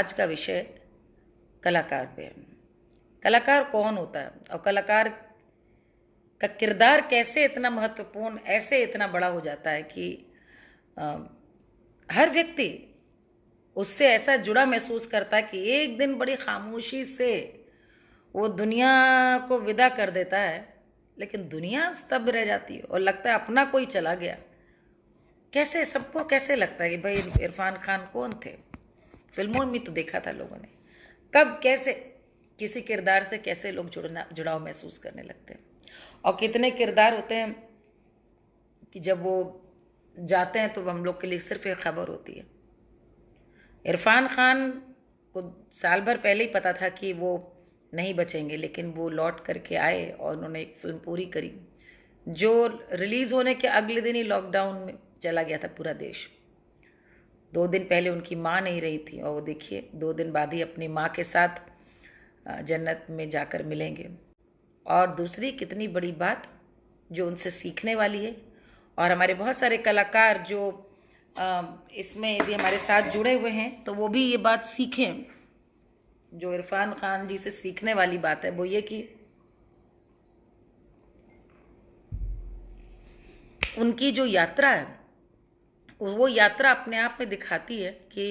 आज का विषय कलाकार पे है। कलाकार कौन होता है और कलाकार का किरदार कैसे इतना महत्वपूर्ण, ऐसे इतना बड़ा हो जाता है कि हर व्यक्ति उससे ऐसा जुड़ा महसूस करता है कि एक दिन बड़ी खामोशी से वो दुनिया को विदा कर देता है, लेकिन दुनिया स्तब्ध रह जाती है और लगता है अपना कोई चला गया। कैसे सबको कैसे लगता है कि भाई इरफान खान कौन थे? फिल्मों में तो देखा था लोगों ने, कब कैसे किसी किरदार से कैसे लोग जुड़ाव महसूस करने लगते हैं। और कितने किरदार होते हैं कि जब वो जाते हैं तो हम लोग के लिए सिर्फ एक खबर होती है। इरफान खान को साल भर पहले ही पता था कि वो नहीं बचेंगे, लेकिन वो लौट करके आए और उन्होंने एक फिल्म पूरी करी जो रिलीज़ होने के अगले दिन ही लॉकडाउन में चला गया था पूरा देश। 2 दिन पहले उनकी माँ नहीं रही थी और वो देखिए 2 दिन बाद ही अपनी माँ के साथ जन्नत में जाकर मिलेंगे। और दूसरी कितनी बड़ी बात जो उनसे सीखने वाली है, और हमारे बहुत सारे कलाकार जो इसमें यदि हमारे साथ जुड़े हुए हैं तो वो भी ये बात सीखें। जो इरफान खान जी से सीखने वाली बात है वो ये कि उनकी जो यात्रा है वो यात्रा अपने आप में दिखाती है कि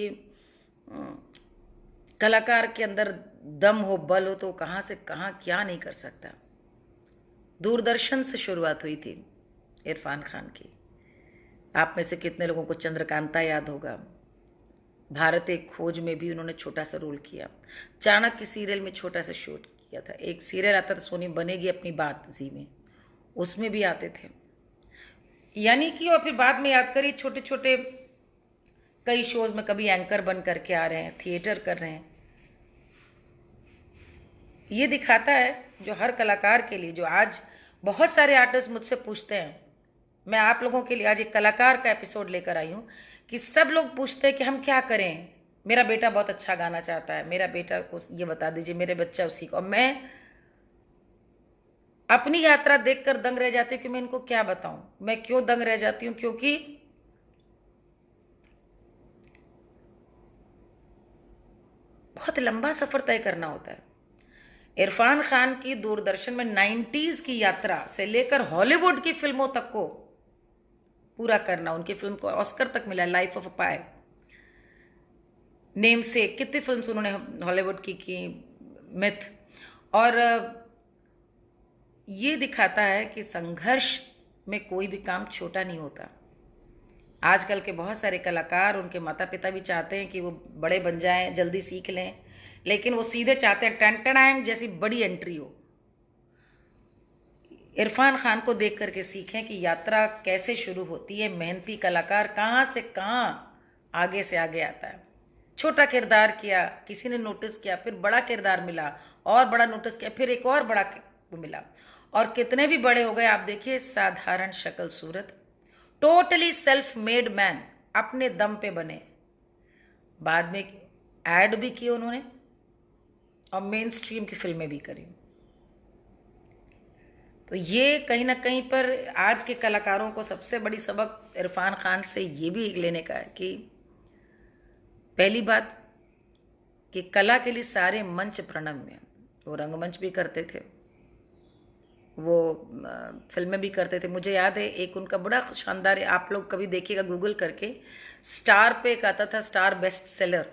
कलाकार के अंदर दम हो, बल हो तो कहाँ से कहाँ क्या नहीं कर सकता। दूरदर्शन से शुरुआत हुई थी इरफान खान की। आप में से कितने लोगों को चंद्रकांता याद होगा? भारत एक खोज में भी उन्होंने छोटा सा रोल किया। चाणक्य सीरियल में छोटा सा शूट किया था। एक सीरियल आता था सोनी बनेगी अपनी बात जी में, उसमें भी आते थे। यानी कि और फिर बाद में याद करिए छोटे छोटे कई शोज में कभी एंकर बन करके आ रहे हैं, थिएटर कर रहे हैं। ये दिखाता है जो हर कलाकार के लिए, जो आज बहुत सारे आर्टिस्ट मुझसे पूछते हैं, मैं आप लोगों के लिए आज एक कलाकार का एपिसोड लेकर आई हूँ कि सब लोग पूछते हैं कि हम क्या करें, मेरा बेटा बहुत अच्छा गाना चाहता है, मेरा बेटा को ये बता दीजिए, मेरे बच्चा उसी को। और मैं अपनी यात्रा देखकर दंग रह जाती हूँ कि मैं इनको क्या बताऊं। मैं क्यों दंग रह जाती हूँ? क्योंकि बहुत लंबा सफर तय करना होता है। इरफान खान की दूरदर्शन में 90s की यात्रा से लेकर हॉलीवुड की फिल्मों तक को पूरा करना। उनकी फिल्म को ऑस्कर तक मिला, life of a pi, name से, कितनी फिल्म्स उन्होंने हॉलीवुड की मिथ। और ये दिखाता है कि संघर्ष में कोई भी काम छोटा नहीं होता। आजकल के बहुत सारे कलाकार, उनके माता पिता भी चाहते हैं कि वो बड़े बन जाएं, जल्दी सीख लें, लेकिन वो सीधे चाहते हैं टैंटनांग जैसी बड़ी एंट्री हो। इरफान खान को देख करके सीखें कि यात्रा कैसे शुरू होती है। मेहनती कलाकार कहाँ से कहाँ आगे से आगे आता है। छोटा किरदार किया, किसी ने नोटिस किया, फिर बड़ा किरदार मिला और बड़ा नोटिस किया, फिर एक और बड़ा मिला, और कितने भी बड़े हो गए। आप देखिए साधारण शक्ल सूरत, टोटली सेल्फ मेड मैन, अपने दम पे बने। बाद में एड भी किए उन्होंने और मेन स्ट्रीम की फिल्में भी करी। तो ये कहीं ना कहीं पर आज के कलाकारों को सबसे बड़ी सबक इरफान खान से ये भी लेने का है कि पहली बात कि कला के लिए सारे मंच प्रणम्य। वो रंगमंच भी करते थे, वो फिल्में भी करते थे। मुझे याद है एक उनका बड़ा शानदार है, आप लोग कभी देखिएगा गूगल करके, स्टार पे एक आता था स्टार बेस्ट सेलर,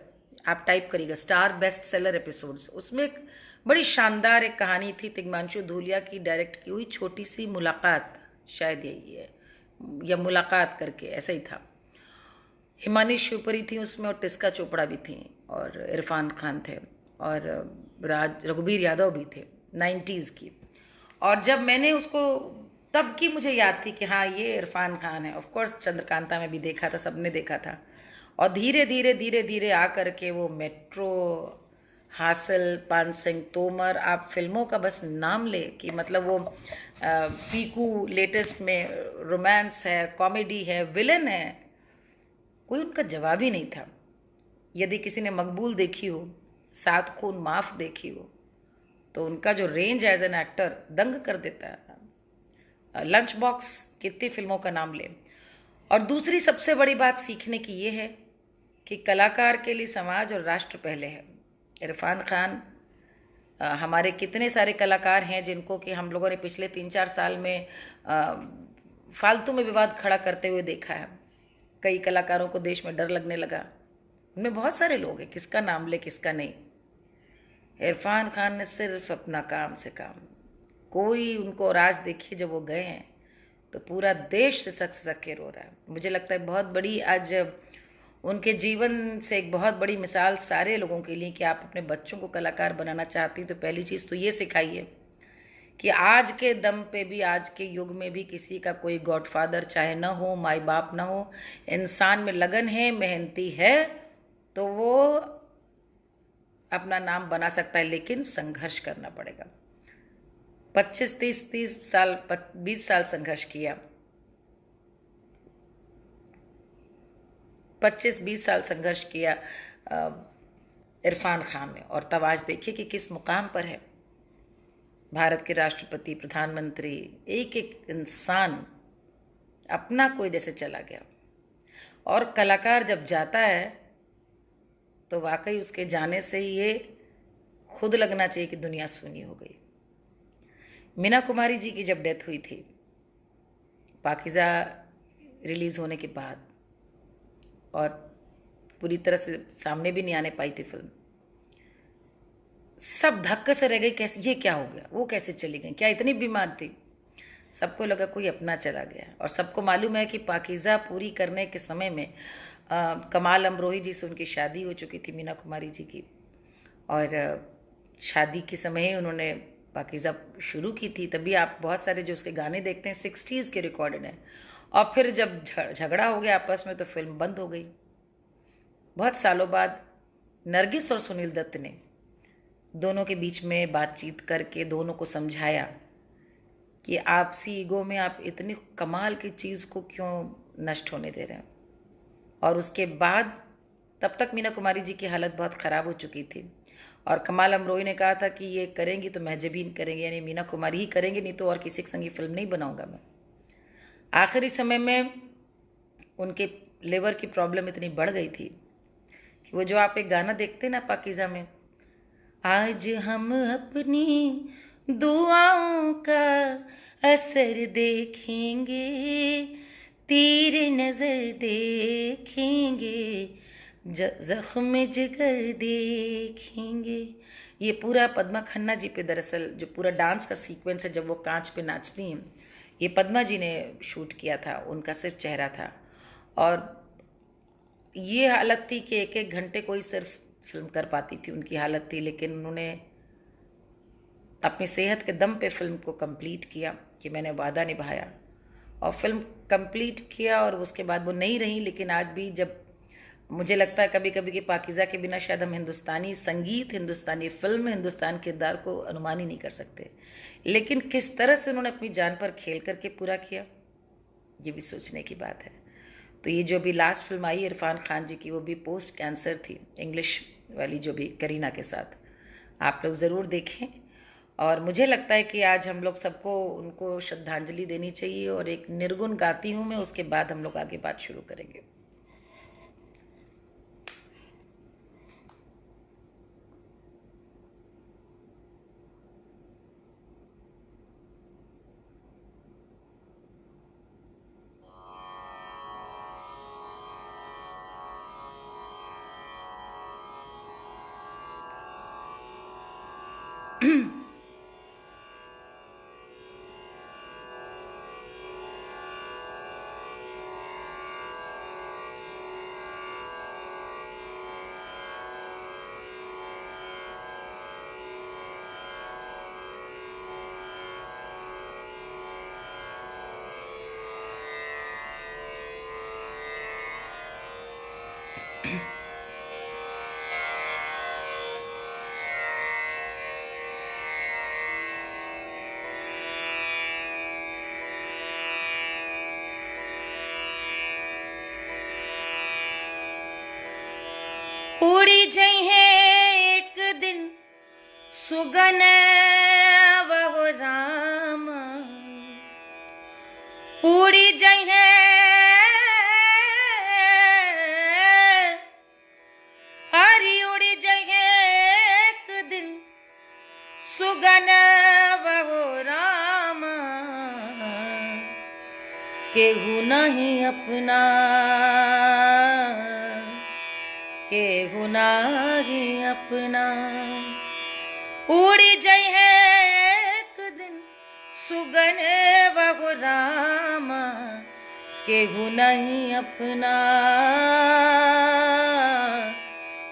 आप टाइप करिएगा स्टार बेस्ट सेलर एपिसोड्स। उसमें एक बड़ी शानदार एक कहानी थी, तिग्मांशु धूलिया की डायरेक्ट की हुई, छोटी सी मुलाकात, शायद यही है, या मुलाकात करके ऐसा ही था। हिमानी शिवपुरी थी उसमें और टिस्का चोपड़ा भी थी और इरफान खान थे और रघुबीर यादव भी थे, 90s की। और जब मैंने उसको, तब की मुझे याद थी कि हाँ ये इरफान खान है। ऑफ कोर्स चंद्रकांता में भी देखा था, सबने देखा था। और धीरे धीरे धीरे धीरे आ करके वो मेट्रो, हासिल, पान सिंह तोमर, आप फिल्मों का बस नाम ले कि मतलब वो पीकू लेटेस्ट में रोमांस है, कॉमेडी है, विलन है, कोई उनका जवाब ही नहीं था। यदि किसी ने मकबूल देखी हो, सात खून माफ देखी हो, तो उनका जो रेंज एज एन एक्टर दंग कर देता है। लंच बॉक्स, कितनी फिल्मों का नाम ले। और दूसरी सबसे बड़ी बात सीखने की ये है कि कलाकार के लिए समाज और राष्ट्र पहले है। इरफान खान, हमारे कितने सारे कलाकार हैं जिनको कि हम लोगों ने पिछले 3-4 साल में फालतू में विवाद खड़ा करते हुए देखा है। कई कलाकारों को देश में डर लगने लगा। उनमें बहुत सारे लोग हैं, किसका नाम ले किसका नहीं। इरफान खान ने सिर्फ अपना काम से काम, कोई उनको, और आज देखिए जब वो गए हैं तो पूरा देश से सक के रो रहा है। मुझे लगता है बहुत बड़ी आज उनके जीवन से एक बहुत बड़ी मिसाल सारे लोगों के लिए कि आप अपने बच्चों को कलाकार बनाना चाहती तो पहली चीज़ तो ये सिखाइए कि आज के दम पे भी, आज के युग में भी किसी का कोई गॉडफादर चाहे ना हो, माई बाप ना हो, इंसान में लगन है, मेहनती है तो वो अपना नाम बना सकता है, लेकिन संघर्ष करना पड़ेगा। 25-30 साल 20 साल संघर्ष किया, 25-20 साल संघर्ष किया इरफान खान ने, और तब आज देखिए कि किस मुकाम पर है। भारत के राष्ट्रपति, प्रधानमंत्री, एक एक इंसान अपना कोई जैसे चला गया। और कलाकार जब जाता है तो वाकई उसके जाने से ये खुद लगना चाहिए कि दुनिया सूनी हो गई। मीना कुमारी जी की जब डेथ हुई थी, पाकीज़ा रिलीज़ होने के बाद, और पूरी तरह से सामने भी नहीं आने पाई थी फिल्म, सब धक्के से रह गई, कैसे, ये क्या हो गया, वो कैसे चली गई, क्या इतनी बीमार थी। सबको लगा कोई अपना चला गया। और सबको मालूम है कि पाकीज़ा पूरी करने के समय में कमाल अमरोही जी से उनकी शादी हो चुकी थी, मीना कुमारी जी की, और शादी के समय ही उन्होंने पाकीज़ा शुरू की थी। तभी आप बहुत सारे जो उसके गाने देखते हैं 60s के रिकॉर्डेड हैं। और फिर जब झगड़ा हो गया आपस में तो फिल्म बंद हो गई। बहुत सालों बाद नरगिस और सुनील दत्त ने दोनों के बीच में बातचीत करके दोनों को समझाया कि आपसी ईगो में आप इतनी कमाल की चीज़ को क्यों नष्ट होने दे रहे हैं। और उसके बाद तब तक मीना कुमारी जी की हालत बहुत ख़राब हो चुकी थी, और कमाल अमरोही ने कहा था कि ये करेंगी तो महजबीन करेंगे, यानी मीना कुमारी ही करेंगे, नहीं तो और किसी के संग ये फिल्म नहीं बनाऊंगा मैं। आखिरी समय में उनके लिवर की प्रॉब्लम इतनी बढ़ गई थी कि वो जो आप एक गाना देखते हैं ना पाकीज़ा में, आज हम अपनी दुआओं का असर देखेंगे, तीर नजर देखेंगे, जख्म जिगर देखेंगे। ये पूरा पद्मा खन्ना जी पे, दरअसल जो पूरा डांस का सीक्वेंस है जब वो कांच पे नाचती हैं, ये पद्मा जी ने शूट किया था, उनका सिर्फ चेहरा था। और ये हालत थी कि एक एक घंटे कोई सिर्फ फिल्म कर पाती थी, उनकी हालत थी। लेकिन उन्होंने अपनी सेहत के दम पे फिल्म को कंप्लीट किया कि मैंने वादा निभाया, और फिल्म कंप्लीट किया। और उसके बाद वो नहीं रही। लेकिन आज भी जब मुझे लगता है कभी कभी कि पाकीज़ा के बिना शायद हम हिंदुस्तानी संगीत, हिंदुस्तानी फिल्म, हिंदुस्तान किरदार को अनुमान ही नहीं कर सकते। लेकिन किस तरह से उन्होंने अपनी जान पर खेल करके पूरा किया, ये भी सोचने की बात है। तो ये जो भी लास्ट फिल्म आई इरफान खान जी की, वो भी पोस्ट कैंसर थी, इंग्लिश वाली जो भी करीना के साथ, आप लोग ज़रूर देखें। और मुझे लगता है कि आज हम लोग सबको उनको श्रद्धांजलि देनी चाहिए। और एक निर्गुण गाती हूँ मैं, उसके बाद हम लोग आगे बात शुरू करेंगे। उड़ी जई है एक दिन सुगन वह राम, उड़ी जई है सुगन वहो राम, केहू नहीं अपना, केहू नहीं अपना। उड़ी जई है एक दिन सुगन वहो राम, केहू नहीं अपना,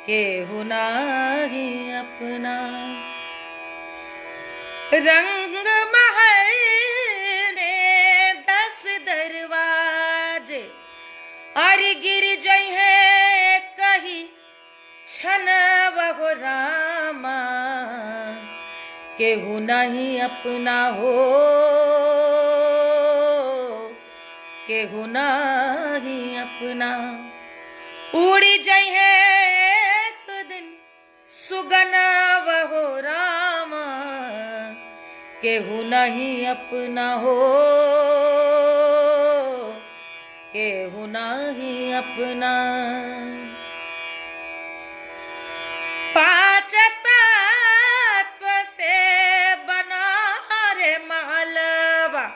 केहू नहीं अपना। रंग महल में 10 दरवाजे, अरे गिर जई है कही छन वहो रामा, केहू नहीं अपना हो, केहू नहीं अपना। उड़ी जई है एक दिन सुगन वहो रामा, केहू नहीं अपना हो, केहू नहीं अपना। 5 तत्व से बना रे महलवा,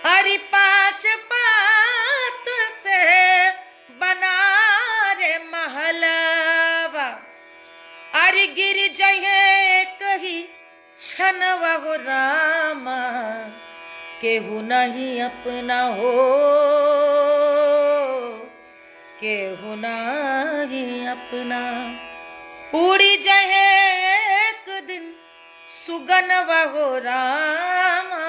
अरे 5 तत्व से बना रे महलवा, अरे गिर जइहे कही छन वहो रामा, केहू नहीं अपना हो, केहू नहीं अपना। उड़ी जहे एक दिन सुगन वहो रामा,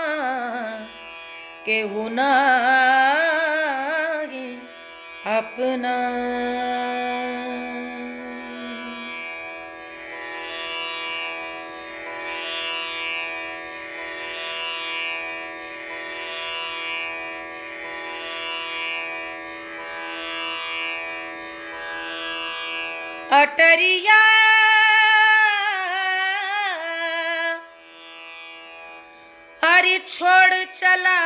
केहू नहीं अपना। अटरिया अरे छोड़ चला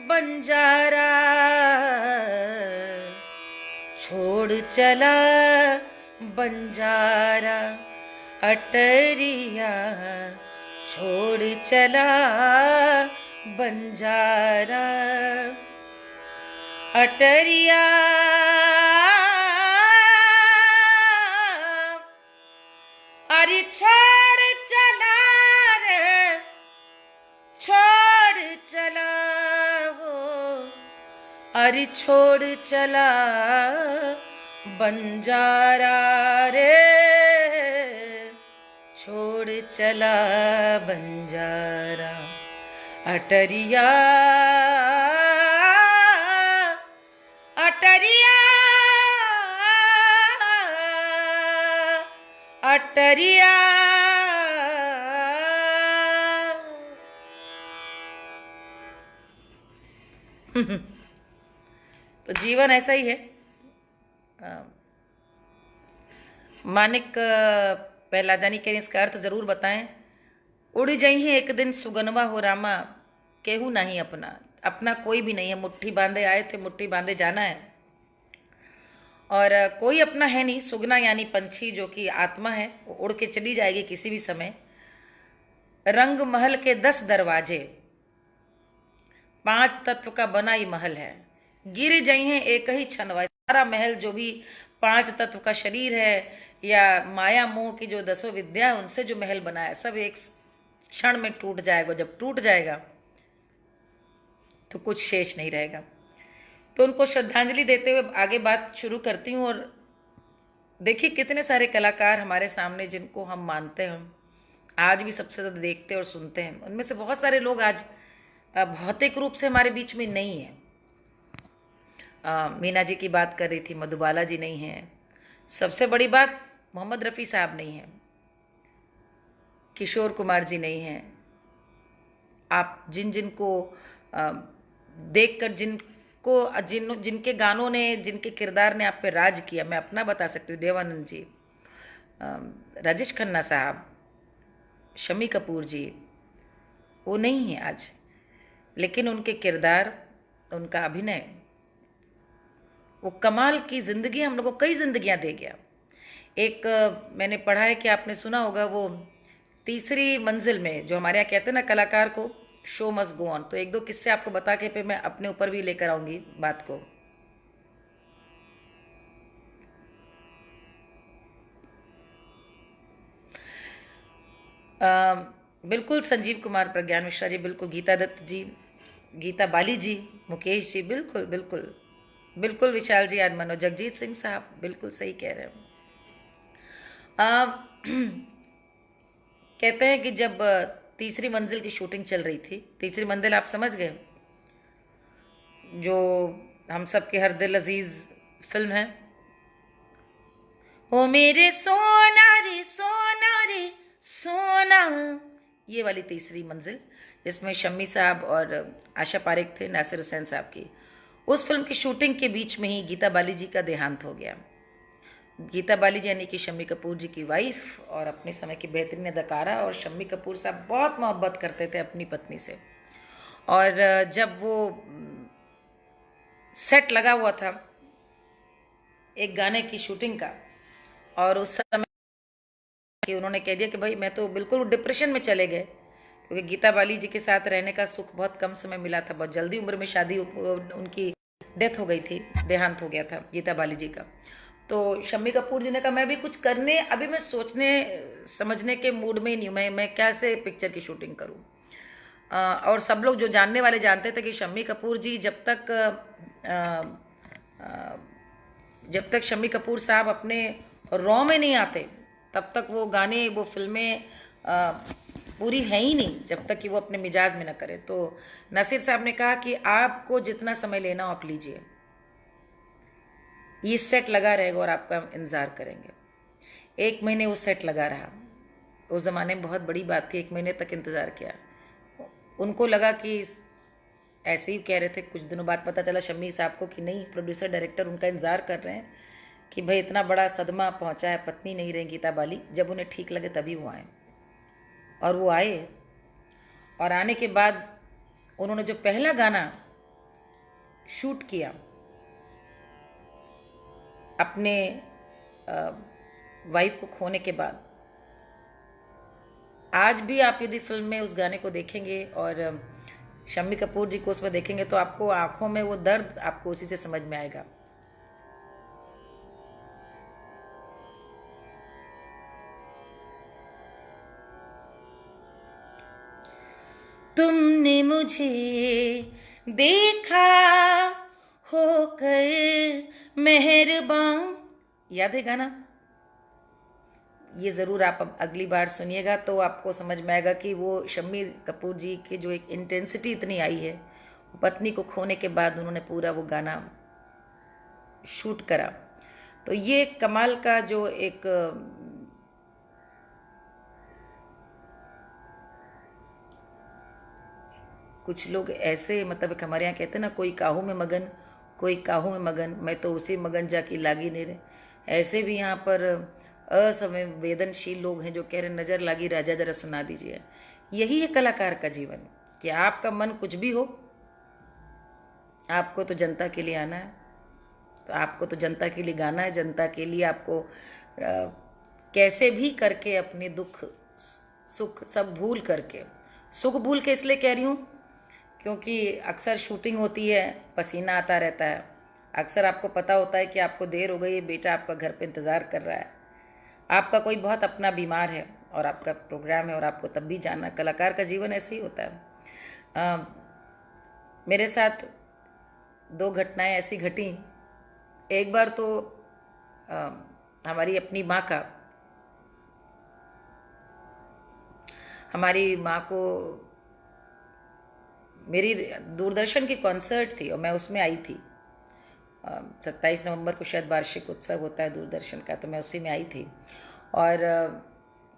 बंजारा, छोड़ चला बंजारा। अटरिया छोड़ चला बंजारा, अटरिया अरे छोड़ चला रे, छोड़ चला हो, अरे छोड़ चला बंजारा रे, छोड़ चला बंजारा। अटरिया अटरिया अटरिया। तो जीवन ऐसा ही है। मानिक पहलादानी के इसका अर्थ जरूर बताएं। उड़ी जई है एक दिन सुगनवा हो रामा, केहू नहीं अपना, अपना कोई भी नहीं है। मुट्ठी बांधे आए थे, मुट्ठी बांधे जाना है, और कोई अपना है नहीं। सुगना यानी पंछी जो कि आत्मा है, वो उड़ के चली जाएगी किसी भी समय। रंग महल के 10 दरवाजे, 5 तत्व का बना ही महल है। गिर जई हैं एक ही छनवा, सारा महल जो भी 5 तत्व का शरीर है या माया मोह की जो 10 विद्या है, उनसे जो महल बना है, सब एक क्षण में टूट जाएगा। जब टूट जाएगा तो कुछ शेष नहीं रहेगा। तो उनको श्रद्धांजलि देते हुए आगे बात शुरू करती हूँ। और देखिए कितने सारे कलाकार हमारे सामने जिनको हम मानते हैं, आज भी सबसे ज़्यादा देखते और सुनते हैं। उनमें से बहुत सारे लोग आज भौतिक रूप से हमारे बीच में नहीं हैं। मीना जी की बात कर रही थी, मधुबाला जी नहीं हैं। सबसे बड़ी बात, मोहम्मद रफ़ी साहब नहीं हैं, किशोर कुमार जी नहीं हैं। आप जिनको देखकर जिनके गानों ने, जिनके किरदार ने आप पे राज किया, मैं अपना बता सकती हूँ। देवानंद जी, राजेश खन्ना साहब, शम्मी कपूर जी, वो नहीं है आज, लेकिन उनके किरदार, उनका अभिनय, वो कमाल की जिंदगी हम लोगों को कई जिंदगियां दे गया। एक मैंने पढ़ा है कि आपने सुना होगा, वो तीसरी मंजिल में जो हमारे यहाँ कहते हैं ना कलाकार को शो मस्ट गो ऑन, तो एक दो किस्से आपको बता के फिर मैं अपने ऊपर भी लेकर आऊंगी बात को। बिल्कुल संजीव कुमार, प्रज्ञान मिश्रा जी, बिल्कुल गीता दत्त जी, गीता बाली जी, मुकेश जी, बिल्कुल बिल्कुल बिल्कुल, विशाल जी आदमनो, जगजीत सिंह साहब, बिल्कुल सही कह रहे हैं। कहते हैं कि जब तीसरी मंजिल की शूटिंग चल रही थी, तीसरी मंजिल आप समझ गए, जो हम सब के हर दिल अजीज फिल्म है, ओ मेरे सोना रे सोना रे सोना, ये वाली तीसरी मंजिल जिसमें शम्मी साहब और आशा पारेख थे, नासिर हुसैन साहब की, उस फिल्म की शूटिंग के बीच में ही गीता बाली जी का देहांत हो गया। गीता बाली जी यानी कि शम्मी कपूर जी की वाइफ और अपने समय की बेहतरीन अदाकारा, और शम्मी कपूर साहब बहुत मोहब्बत करते थे अपनी पत्नी से। और जब वो सेट लगा हुआ था एक गाने की शूटिंग का, और उस समय कि उन्होंने कह दिया कि भाई मैं तो बिल्कुल डिप्रेशन में चले गए, क्योंकि गीता बाली जी के साथ रहने का सुख बहुत कम समय मिला था, बहुत जल्दी उम्र में शादी, उनकी डेथ हो गई थी, देहांत हो गया था गीता बाली जी का। तो शम्मी कपूर जी ने कहा मैं भी कुछ करने, अभी मैं सोचने समझने के मूड में ही नहीं हूँ, मैं कैसे पिक्चर की शूटिंग करूँ। और सब लोग जो जानने वाले जानते थे कि शम्मी कपूर जी जब तक शम्मी कपूर साहब अपने रॉ में नहीं आते तब तक वो गाने, वो फिल्में पूरी है ही नहीं, जब तक कि वो अपने मिजाज में न करे। तो नासिर साहब ने कहा कि आपको जितना समय लेना हो आप लीजिए, ये सेट लगा रहेगा और आपका इंतज़ार करेंगे। 1 महीने वो सेट लगा रहा, उस ज़माने में बहुत बड़ी बात थी, 1 महीने तक इंतज़ार किया। उनको लगा कि ऐसे ही कह रहे थे, कुछ दिनों बाद पता चला शम्मी साहब को कि नहीं, प्रोड्यूसर डायरेक्टर उनका इंतज़ार कर रहे हैं कि भाई इतना बड़ा सदमा पहुंचा है, पत्नी नहीं रही गीता बाली, जब उन्हें ठीक लगे तभी वो आए। और वो आए, और आने के बाद उन्होंने जो पहला गाना शूट किया अपने वाइफ को खोने के बाद, आज भी आप यदि फिल्म में उस गाने को देखेंगे और शम्मी कपूर जी को उसमें देखेंगे तो आपको आंखों में वो दर्द आपको उसी से समझ में आएगा। तुमने मुझे देखा होकर मेहरबान, याद है गाना? ये ज़रूर आप अब अगली बार सुनिएगा तो आपको समझ में आएगा कि वो शम्मी कपूर जी की जो एक इंटेंसिटी इतनी आई है, पत्नी को खोने के बाद उन्होंने पूरा वो गाना शूट करा। तो ये कमाल का जो एक कुछ लोग ऐसे, मतलब हमारे यहाँ कहते हैं ना, कोई काहू में मगन, कोई काहू में मगन, मैं तो उसी मगन जाके लागी नहीं रहे। ऐसे भी यहाँ पर असंवेदनशील लोग हैं जो कह रहे नज़र लागी राजा जरा सुना दीजिए। यही है कलाकार का जीवन, कि आपका मन कुछ भी हो, आपको तो जनता के लिए आना है, तो आपको तो जनता के लिए गाना है, जनता के लिए आपको कैसे भी करके अपने दुख सुख सब भूल करके, सुख भूल के इसलिए कह रही हूँ क्योंकि अक्सर शूटिंग होती है, पसीना आता रहता है, अक्सर आपको पता होता है कि आपको देर हो गई है, बेटा आपका घर पे इंतज़ार कर रहा है, आपका कोई बहुत अपना बीमार है और आपका प्रोग्राम है और आपको तब भी जाना। कलाकार का जीवन ऐसे ही होता है। मेरे साथ 2 घटनाएं ऐसी घटी। एक बार तो हमारी अपनी माँ का, हमारी माँ को, मेरी दूरदर्शन की कॉन्सर्ट थी और मैं उसमें आई थी। 27 नवंबर को शायद वार्षिक उत्सव होता है दूरदर्शन का, तो मैं उसी में आई थी। और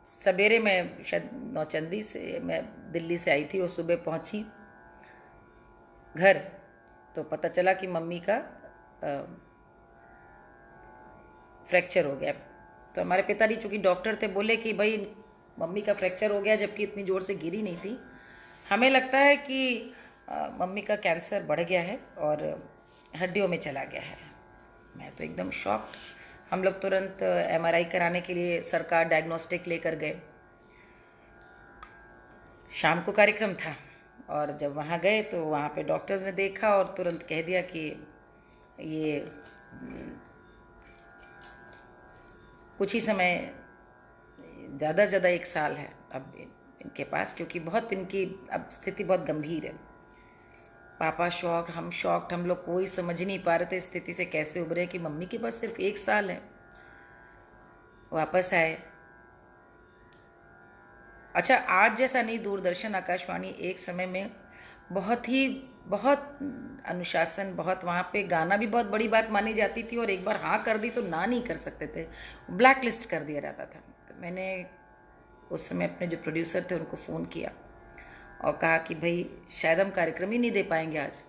सवेरे में शायद नौचंदी से मैं दिल्ली से आई थी और सुबह पहुंची घर, तो पता चला कि मम्मी का फ्रैक्चर हो गया। तो हमारे पिताजी चूँकि डॉक्टर थे, बोले कि भाई मम्मी का फ्रैक्चर हो गया, जबकि इतनी ज़ोर से गिरी नहीं थी, हमें लगता है कि मम्मी का कैंसर बढ़ गया है और हड्डियों में चला गया है। मैं तो एकदम शॉक्ड। हम लोग तुरंत MRI कराने के लिए सरकार डायग्नोस्टिक लेकर गए। शाम को कार्यक्रम था और जब वहाँ गए तो वहाँ पे डॉक्टर्स ने देखा और तुरंत कह दिया कि ये कुछ ही समय, ज़्यादा से ज़्यादा 1 साल है अब इनके पास, क्योंकि बहुत इनकी अब स्थिति बहुत गंभीर है। पापा शॉक्ड, हम लोग कोई समझ नहीं पा रहे थे स्थिति से कैसे उभरे कि मम्मी के पास सिर्फ 1 साल है। वापस आए। अच्छा, आज जैसा नहीं, दूरदर्शन आकाशवाणी एक समय में बहुत अनुशासन, बहुत वहाँ पे गाना भी बहुत बड़ी बात मानी जाती थी और एक बार हाँ कर दी तो ना नहीं कर सकते थे, ब्लैक लिस्ट कर दिया जाता था। तो मैंने उस समय अपने जो प्रोड्यूसर थे उनको फ़ोन किया और कहा कि भाई शायद हम कार्यक्रम ही नहीं दे पाएंगे आज।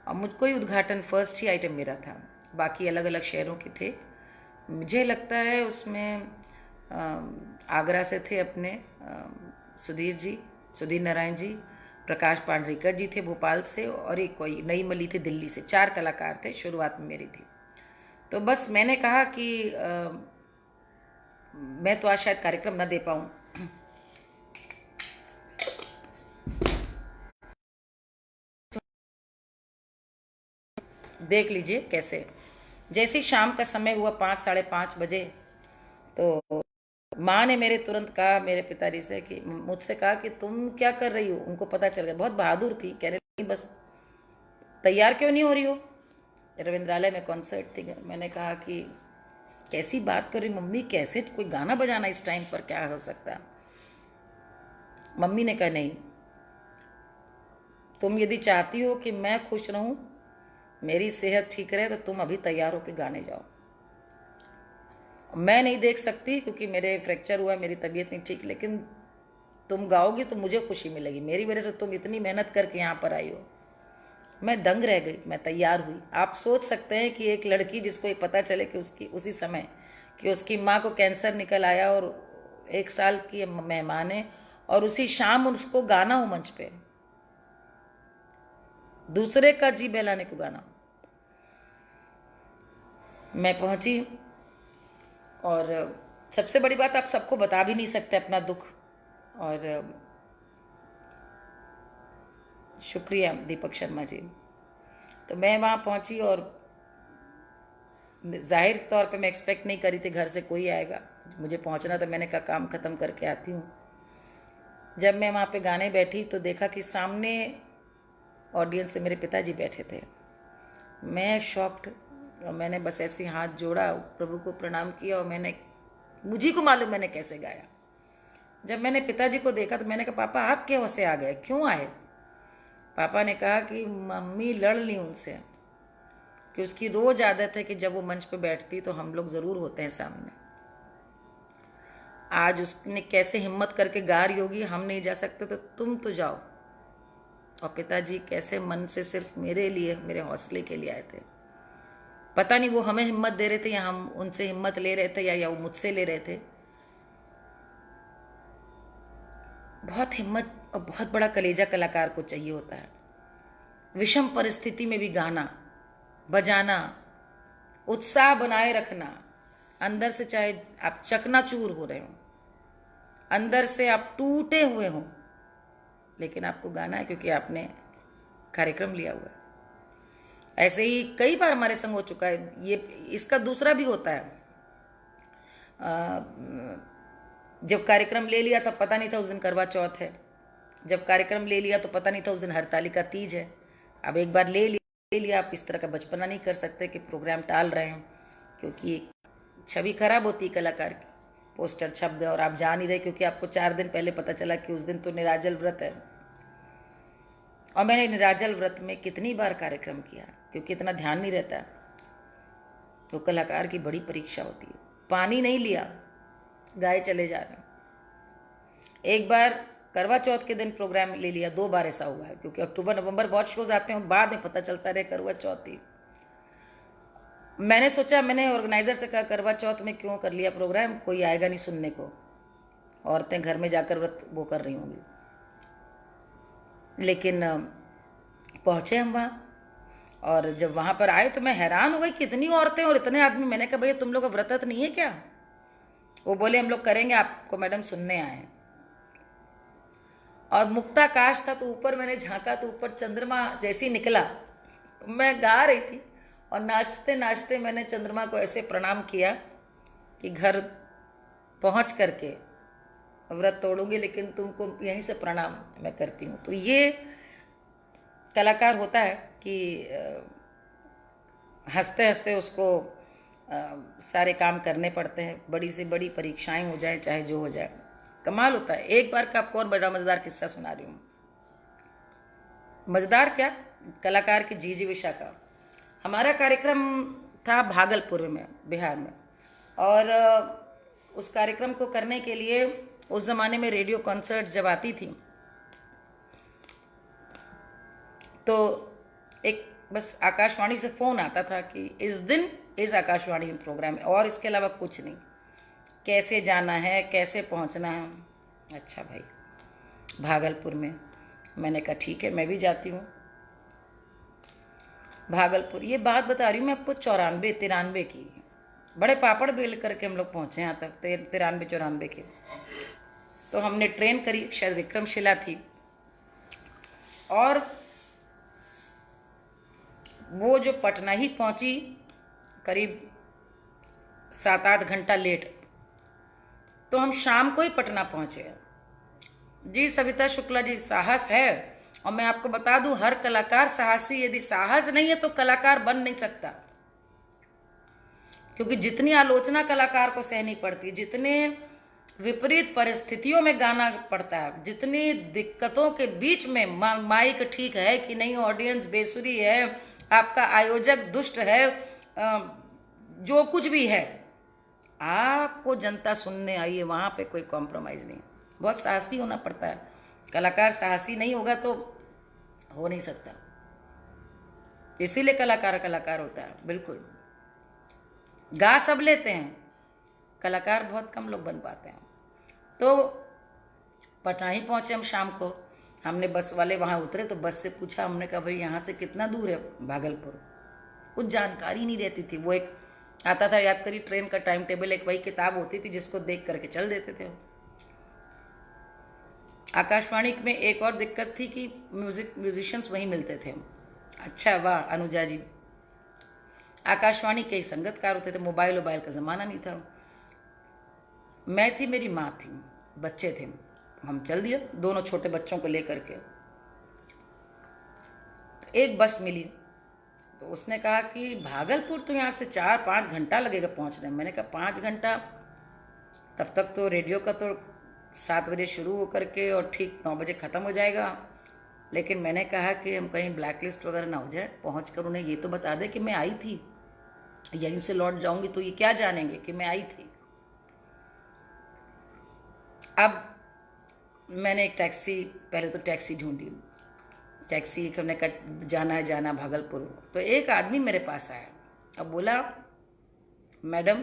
और मुझको ही उद्घाटन फर्स्ट ही आइटम मेरा था, बाकी अलग अलग शहरों के थे। मुझे लगता है उसमें आगरा से थे अपने सुधीर नारायण जी, प्रकाश पांडरेकर जी थे भोपाल से, और एक कोई नई मली थे दिल्ली से। 4 कलाकार थे, शुरुआत में मेरी थी। तो बस मैंने कहा कि मैं तो आज शायद कार्यक्रम ना दे पाऊँ। देख लीजिए कैसे, जैसे ही शाम का समय हुआ 5 साढ़े 5 बजे, तो माँ ने मेरे तुरंत कहा, मेरे पिताजी से, कि मुझसे कहा कि तुम क्या कर रही हो। उनको पता चल गया, बहुत बहादुर थी, कह रही बस तैयार क्यों नहीं हो रही हो, रविंद्रालय में कॉन्सर्ट थी। मैंने कहा कि कैसी बात कर रही मम्मी, कैसे कोई गाना बजाना इस टाइम पर क्या हो सकता है। मम्मी ने कहा नहीं, तुम यदि चाहती हो कि मैं खुश रहूं, मेरी सेहत ठीक रहे, तो तुम अभी तैयार होकर गाने जाओ। मैं नहीं देख सकती क्योंकि मेरे फ्रैक्चर हुआ, मेरी तबीयत नहीं ठीक, लेकिन तुम गाओगी तो मुझे खुशी मिलेगी, मेरी वजह से तुम इतनी मेहनत करके यहाँ पर आई हो। मैं दंग रह गई, मैं तैयार हुई। आप सोच सकते हैं कि एक लड़की जिसको ये पता चले कि उसकी उसी समय कि उसकी माँ को कैंसर निकल आया और 1 साल की मेहमान है, और उसी शाम उसको गाना हो मंच पे, दूसरे का जी बहलाने को गाना। मैं पहुंची और सबसे बड़ी बात, आप सबको बता भी नहीं सकते अपना दुख। और शुक्रिया दीपक शर्मा जी। तो मैं वहाँ पहुंची और जाहिर तौर पे मैं एक्सपेक्ट नहीं करी थी घर से कोई आएगा, मुझे पहुंचना था। मैंने कहा काम ख़त्म करके आती हूँ। जब मैं वहाँ पे गाने बैठी तो देखा कि सामने ऑडियंस से मेरे पिताजी बैठे थे। मैं शॉक्ड, और मैंने बस ऐसे हाथ जोड़ा, प्रभु को प्रणाम किया, और मुझे को मालूम मैंने कैसे गाया। जब मैंने पिताजी को देखा तो मैंने कहा पापा आप क्यों से आ गए, क्यों आए। पापा ने कहा कि मम्मी लड़ ली उनसे, कि उसकी रोज आदत है कि जब वो मंच पे बैठती तो हम लोग ज़रूर होते हैं सामने। आज उसने कैसे हिम्मत करके गा रही होगी, हम नहीं जा सकते तो तुम तो जाओ। और पिताजी कैसे मन से सिर्फ मेरे लिए, मेरे हौसले के लिए आए थे। पता नहीं वो हमें हिम्मत दे रहे थे या हम उनसे हिम्मत ले रहे थे, या वो मुझसे ले रहे थे। बहुत हिम्मत और बहुत बड़ा कलेजा कलाकार को चाहिए होता है। विषम परिस्थिति में भी गाना बजाना, उत्साह बनाए रखना, अंदर से चाहे आप चकनाचूर हो रहे हो, अंदर से आप टूटे हुए हो, लेकिन आपको गाना है क्योंकि आपने कार्यक्रम लिया हुआ है। ऐसे ही कई बार हमारे संग हो चुका है। ये इसका दूसरा भी होता है। जब कार्यक्रम ले लिया तब पता नहीं था उस दिन करवा चौथ है, जब कार्यक्रम ले लिया तो पता नहीं था उस दिन हरतालिका तीज है। अब एक बार ले लिया, आप इस तरह का बचपना नहीं कर सकते कि प्रोग्राम टाल रहे हैं, क्योंकि छवि खराब होती है कलाकार की। पोस्टर छप गए और आप जा नहीं रहे क्योंकि आपको 4 दिन पहले पता चला कि उस दिन तो निराजल व्रत है। और मैंने निराजल व्रत में कितनी बार कार्यक्रम किया, क्योंकि इतना ध्यान नहीं रहता, तो कलाकार की बड़ी परीक्षा होती है। पानी नहीं लिया, गाए चले जा रहे। एक बार करवा चौथ के दिन प्रोग्राम ले लिया, 2 बार ऐसा हुआ है, क्योंकि अक्टूबर नवंबर बहुत शोज आते हैं, बाद में पता चलता रहे करवा चौथ थी। मैंने सोचा, मैंने ऑर्गेनाइजर से कहा करवा चौथ में क्यों कर लिया प्रोग्राम, कोई आएगा नहीं सुनने को, औरतें घर में जाकर व्रत वो कर रही होंगी। लेकिन पहुंचे हम वहाँ, और जब वहाँ पर आए तो मैं हैरान हो गई, कितनी औरतें और इतने आदमी। मैंने कहा भैया तुम लोग का व्रत नहीं है क्या। वो बोले हम लोग करेंगे, आपको मैडम सुनने आए हैं। और मुक्ताकाश था, तो ऊपर मैंने झांका तो ऊपर चंद्रमा जैसे ही निकला। मैं गा रही थी और नाचते नाचते मैंने चंद्रमा को ऐसे प्रणाम किया कि घर पहुंच करके व्रत तोड़ूंगी, लेकिन तुमको यहीं से प्रणाम मैं करती हूँ। तो ये कलाकार होता है कि हंसते हंसते उसको सारे काम करने पड़ते हैं, बड़ी से बड़ी परीक्षाएं हो जाए चाहे जो हो जाए, कमाल होता है। एक बार का आपको और बड़ा मजेदार किस्सा सुना रही हूँ। मजेदार क्या, कलाकार की जी जीविका का। हमारा कार्यक्रम था भागलपुर में, बिहार में, और उस कार्यक्रम को करने के लिए उस जमाने में रेडियो कॉन्सर्ट जब आती थी तो एक बस आकाशवाणी से फोन आता था कि इस दिन इस आकाशवाणी में प्रोग्राम है, और इसके अलावा कुछ नहीं। कैसे जाना है, कैसे पहुंचना है। अच्छा भाई, भागलपुर में। मैंने कहा ठीक है, मैं भी जाती हूँ भागलपुर। ये बात बता रही हूँ मैं आपको 94-93 की। बड़े पापड़ बेल करके हम लोग पहुंचे यहाँ तक, 93-94 के। तो हमने ट्रेन करी, शायद विक्रमशिला थी, और वो जो पटना ही पहुंची करीब 7-8 घंटा लेट। तो हम शाम को ही पटना पहुंचे। जी सविता शुक्ला जी, साहस है। और मैं आपको बता दूं, हर कलाकार साहसी, यदि साहस नहीं है तो कलाकार बन नहीं सकता। क्योंकि जितनी आलोचना कलाकार को सहनी पड़ती, जितने विपरीत परिस्थितियों में गाना पड़ता है, जितनी दिक्कतों के बीच में माइक ठीक है कि नहीं, ऑडियंस बेसुरी है, आपका आयोजक दुष्ट है, जो कुछ भी है, आपको जनता सुनने आई है, वहां पे कोई कॉम्प्रोमाइज नहीं। बहुत साहसी होना पड़ता है। कलाकार साहसी नहीं होगा तो हो नहीं सकता। इसीलिए कलाकार कलाकार होता है। बिल्कुल, गा सब लेते हैं, कलाकार बहुत कम लोग बन पाते हैं। तो पटना ही पहुंचे हम शाम को। हमने बस वाले वहां उतरे तो बस से पूछा, हमने कहा भाई यहाँ से कितना दूर है भागलपुर। कुछ जानकारी नहीं रहती थी। वो एक आता था, याद करिए, ट्रेन का टाइम टेबल, एक वही किताब होती थी जिसको देख करके चल देते थे। आकाशवाणी में एक और दिक्कत थी कि म्यूजिशियंस वहीं मिलते थे। अच्छा वाह अनुजा जी, आकाशवाणी के संगतकार होते थे, मोबाइल का जमाना नहीं था। मैं थी, मेरी माँ थी, बच्चे थे, हम चल दिया दोनों छोटे बच्चों को लेकर के। तो एक बस मिली, तो उसने कहा कि भागलपुर तो यहाँ से 4-5 घंटा लगेगा पहुँचने में। मैंने कहा 5 घंटा, तब तक तो रेडियो का तो 7 बजे शुरू होकर के और ठीक 9 बजे ख़त्म हो जाएगा। लेकिन मैंने कहा कि हम कहीं ब्लैक लिस्ट वगैरह ना हो जाए, पहुँच कर उन्हें ये तो बता दे कि मैं आई थी, यहीं से लौट जाऊंगी तो ये क्या जानेंगे कि मैं आई थी। अब मैंने एक टैक्सी, पहले तो टैक्सी ढूंढी, टैक्सी हमने कहा जाना भागलपुर। तो एक आदमी मेरे पास आया, अब बोला मैडम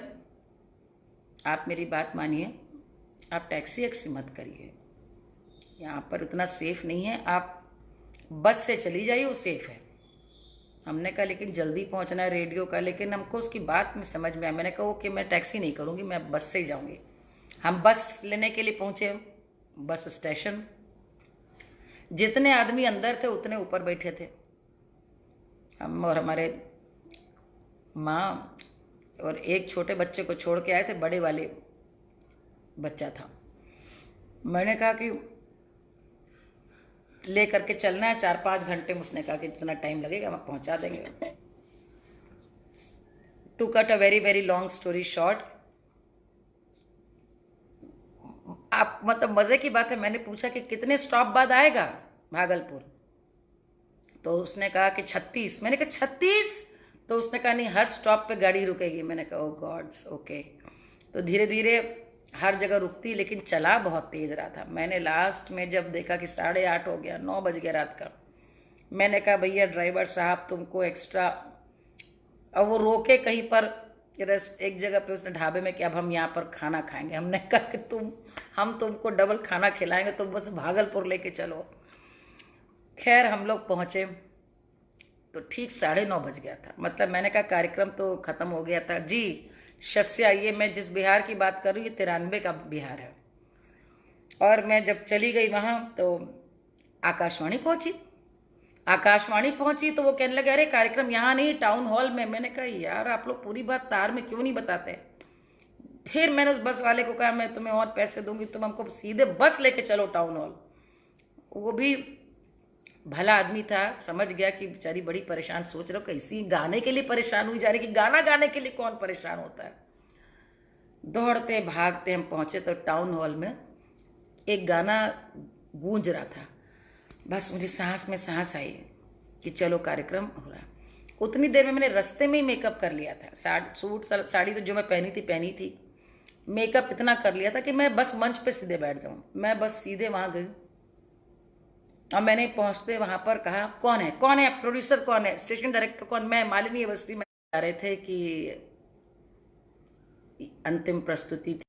आप मेरी बात मानिए, आप टैक्सी एक्सी मत करिए, यहाँ पर उतना सेफ नहीं है, आप बस से चली जाइए, वो सेफ है। हमने कहा लेकिन जल्दी पहुंचना है रेडियो का। लेकिन हमको उसकी बात में समझ में आया। मैंने कहा कि मैं टैक्सी नहीं करूंगी, मैं बस से ही जाऊंगी। हम बस लेने के लिए पहुंचे बस स्टेशन। जितने आदमी अंदर थे उतने ऊपर बैठे थे। हम और हमारे माँ और एक छोटे बच्चे को छोड़ के आए थे, बड़े वाले बच्चा था। मैंने कहा कि ले करके चलना है 4-5 घंटे में। उसने कहा कि जितना टाइम लगेगा हम पहुंचा देंगे। To cut a very very long story short, आप मतलब मजे की बात है, मैंने पूछा कि कितने स्टॉप बाद आएगा भागलपुर, तो उसने कहा कि 36। मैंने कहा 36? तो उसने कहा नहीं, हर स्टॉप पे गाड़ी रुकेगी। मैंने कहा ओ गॉड्स, ओके। तो धीरे धीरे हर जगह रुकती, लेकिन चला बहुत तेज रहा था। मैंने लास्ट में जब देखा कि 8:30 हो गया, 9 बज गया रात का, मैंने कहा भैया ड्राइवर साहब तुमको एक्स्ट्रा, अब वो रोके कहीं पर रेस्ट, एक जगह पे उसने ढाबे में कि अब हम यहाँ पर खाना खाएंगे। हमने कहा कि हम तुमको डबल खाना खिलाएंगे, तुम बस भागलपुर लेके चलो। खैर हम लोग पहुँचे तो ठीक 9:30 बज गया था। मतलब मैंने कहा कार्यक्रम तो खत्म हो गया था। जी शस्या, ये मैं जिस बिहार की बात कर रही हूँ ये 93 का बिहार है। और मैं जब चली गई वहाँ तो आकाशवाणी पहुंची। आकाशवाणी पहुंची तो वो कहने लगे अरे कार्यक्रम यहाँ नहीं, टाउन हॉल में। मैंने कहा यार आप लोग पूरी बात तार में क्यों नहीं बताते। फिर मैंने उस बस वाले को कहा मैं तुम्हें और पैसे दूंगी, तुम हमको सीधे बस लेके चलो टाउन हॉल। वो भी भला आदमी था, समझ गया कि बेचारी बड़ी परेशान। सोच रहा हो कैसी गाने के लिए परेशान हुई जा रही, कि गाना गाने के लिए कौन परेशान होता है। दौड़ते भागते हम पहुंचे तो टाउन हॉल में एक गाना गूंज रहा था। बस मुझे सांस में सांस आई कि चलो कार्यक्रम हो रहा है। उतनी देर में मैंने रास्ते में ही मेकअप कर लिया था। सूट साड़ी तो जो मैं पहनी थी। मेकअप इतना कर लिया था कि मैं बस मंच पे सीधे बैठ जाऊं। मैं बस सीधे वहां गई और मैंने पहुंचते वहां पर कहा कौन है प्रोड्यूसर, कौन है स्टेशन डायरेक्टर, कौन। मैं मालिनी अवस्थी में जा रहे थे कि अंतिम प्रस्तुति थी,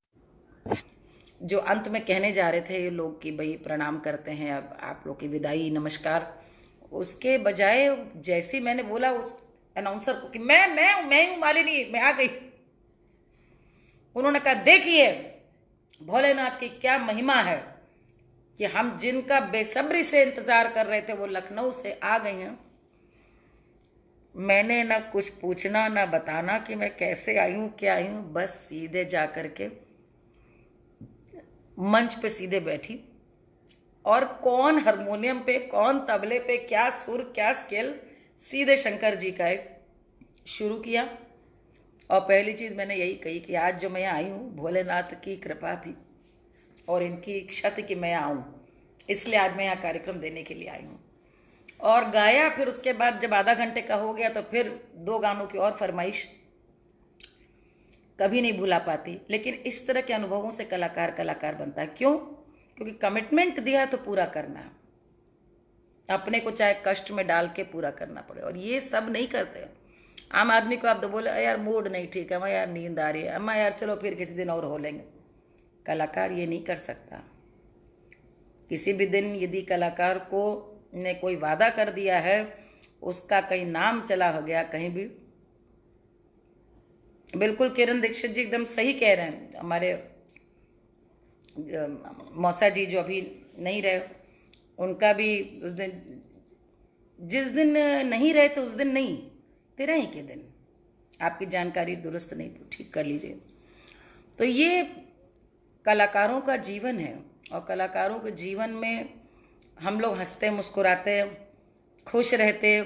जो अंत में कहने जा रहे थे ये लोग कि भाई प्रणाम करते हैं अब आप लोग की विदाई, नमस्कार। उसके बजाय जैसे मैंने बोला उस अनाउंसर को कि मैं हूं मालिनी, मैं आ गई। उन्होंने कहा देखिए भोलेनाथ की क्या महिमा है कि हम जिनका बेसब्री से इंतजार कर रहे थे वो लखनऊ से आ गई हैं। मैंने ना कुछ पूछना ना बताना कि मैं कैसे आई हूं क्या आई हूं, बस सीधे जा करके मंच पे सीधे बैठी और कौन हारमोनियम पे कौन तबले पे, क्या सुर क्या स्केल, सीधे शंकर जी का एक शुरू किया। और पहली चीज मैंने यही कही कि आज जो मैं यहाँ आई हूँ भोलेनाथ की कृपा थी और इनकी इच्छा थी कि मैं आऊँ, इसलिए आज मैं यहाँ कार्यक्रम देने के लिए आई हूँ। और गाया। फिर उसके बाद जब आधा घंटे का हो गया तो फिर 2 गानों की और फरमाइश, कभी नहीं भुला पाती। लेकिन इस तरह के अनुभवों से कलाकार बनता है। क्यों? क्योंकि कमिटमेंट दिया है तो पूरा करना है, अपने को चाहे कष्ट में डाल के पूरा करना पड़े। और ये सब नहीं करते। आम आदमी को आप तो बोले यार मूड नहीं ठीक है, मैं यार नींद आ रही है, अम्मा यार चलो फिर किसी दिन और हो लेंगे। कलाकार ये नहीं कर सकता। किसी भी दिन यदि कलाकार को ने कोई वादा कर दिया है, उसका कहीं नाम चला हो गया कहीं भी। बिल्कुल किरण दीक्षित जी एकदम सही कह रहे हैं। हमारे मौसा जी जो अभी नहीं रहे, उनका भी उस दिन, जिस दिन नहीं रहे तो उस दिन नहीं, 13 ही के दिन। आपकी जानकारी दुरुस्त नहीं तो ठीक कर लीजिए। तो ये कलाकारों का जीवन है और कलाकारों के जीवन में हम लोग हंसते मुस्कुराते खुश रहते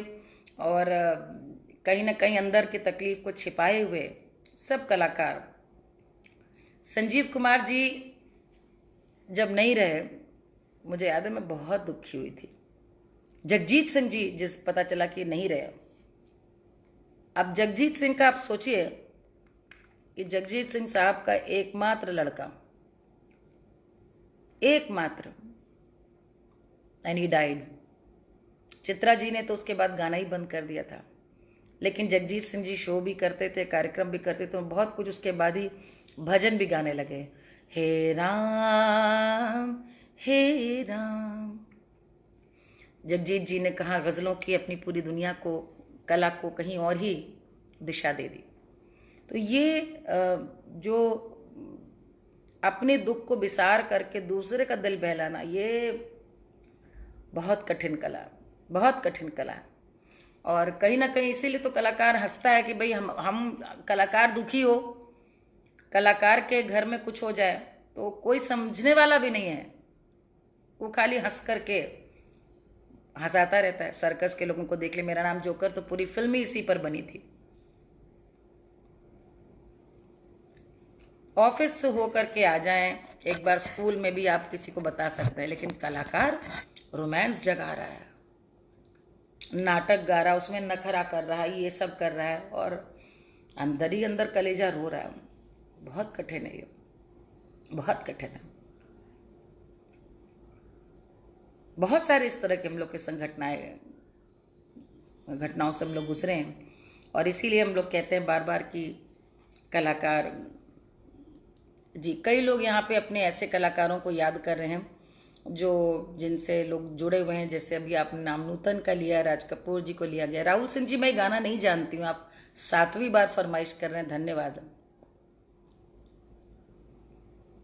और कहीं ना कहीं अंदर की तकलीफ को छिपाए हुए सब कलाकार। संजीव कुमार जी जब नहीं रहे, मुझे याद है मैं बहुत दुखी हुई थी। जगजीत सिंह जी जिस पता चला कि नहीं रहे। अब जगजीत सिंह का आप सोचिए कि जगजीत सिंह साहब का एकमात्र लड़का, एकमात्र, and he died. Chitra ji ने तो उसके बाद गाना ही बंद कर दिया था, लेकिन जगजीत सिंह जी शो भी करते थे, कार्यक्रम भी करते थे, बहुत कुछ। उसके बाद ही भजन भी गाने लगे, हे राम हे राम। जगजीत जी ने कहा गजलों की अपनी पूरी दुनिया को, कला को कहीं और ही दिशा दे दी। तो ये जो अपने दुख को विसार करके दूसरे का दिल बहलाना, ये बहुत कठिन कला, बहुत कठिन कला है। और कहीं ना कहीं इसीलिए तो कलाकार हंसता है कि भाई हम कलाकार दुखी हो, कलाकार के घर में कुछ हो जाए तो कोई समझने वाला भी नहीं है, वो खाली हंस करके हंसाता रहता है। सर्कस के लोगों को देख ले, मेरा नाम जोकर, तो पूरी फिल्म ही इसी पर बनी थी। ऑफिस से होकर के आ जाएं, एक बार स्कूल में भी आप किसी को बता सकते हैं, लेकिन कलाकार रोमांस जगा रहा है, नाटक गा रहा है, उसमें नखरा कर रहा है, ये सब कर रहा है और अंदर ही अंदर कलेजा रो रहा है। बहुत कठिन है ये, बहुत कठिन है। बहुत सारे इस तरह के हम लोग के घटनाओं से हम लोग गुजरे हैं और इसीलिए हम लोग कहते हैं बार बार कि कलाकार जी, कई लोग यहाँ पे अपने ऐसे कलाकारों को याद कर रहे हैं जो जिनसे लोग जुड़े हुए हैं। जैसे अभी आपने नाम नूतन का लिया, राज कपूर जी को लिया गया। राहुल सिंह जी मैं गाना नहीं जानती हूँ, आप 7वीं बार फरमाइश कर रहे हैं, धन्यवाद,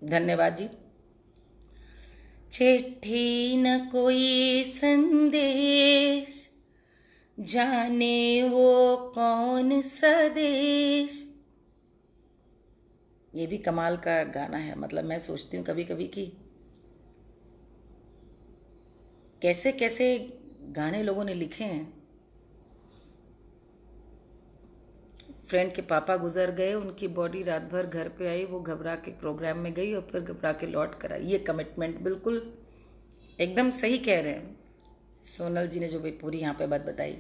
धन्यवाद जी। चिट्ठी न कोई संदेश, जाने वो कौन सा देश। ये भी कमाल का गाना है। मतलब मैं सोचती हूँ कभी कभी कि कैसे कैसे गाने लोगों ने लिखे हैं। फ्रेंड के पापा गुजर गए, उनकी बॉडी रात भर घर पे आई, वो घबरा के प्रोग्राम में गई और फिर घबरा के लौट कर आई। ये कमिटमेंट बिल्कुल एकदम सही कह रहे हैं सोनल जी ने जो भी पूरी यहाँ पे बात बताई।